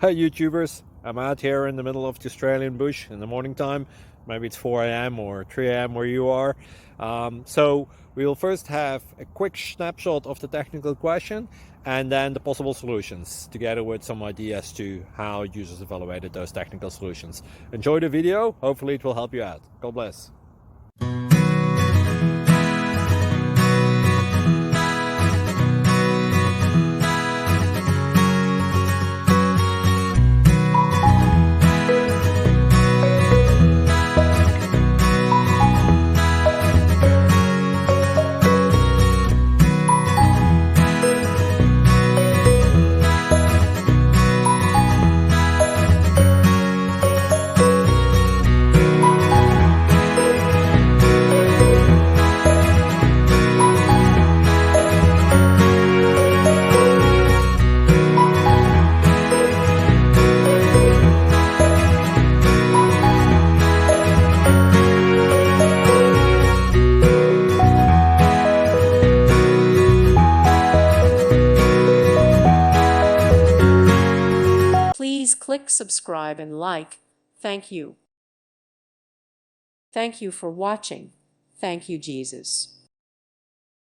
Hey YouTubers, I'm out here in the middle of the Australian bush in the morning time. Maybe it's 4 a.m. or 3 a.m. where you are. So we'll first have a quick snapshot of the technical question and then the possible solutions, together with some ideas to how users evaluated those technical solutions. Enjoy the video, hopefully it will help you out. God bless. Please click subscribe and like. Thank you. Thank you for watching. Thank you, Jesus.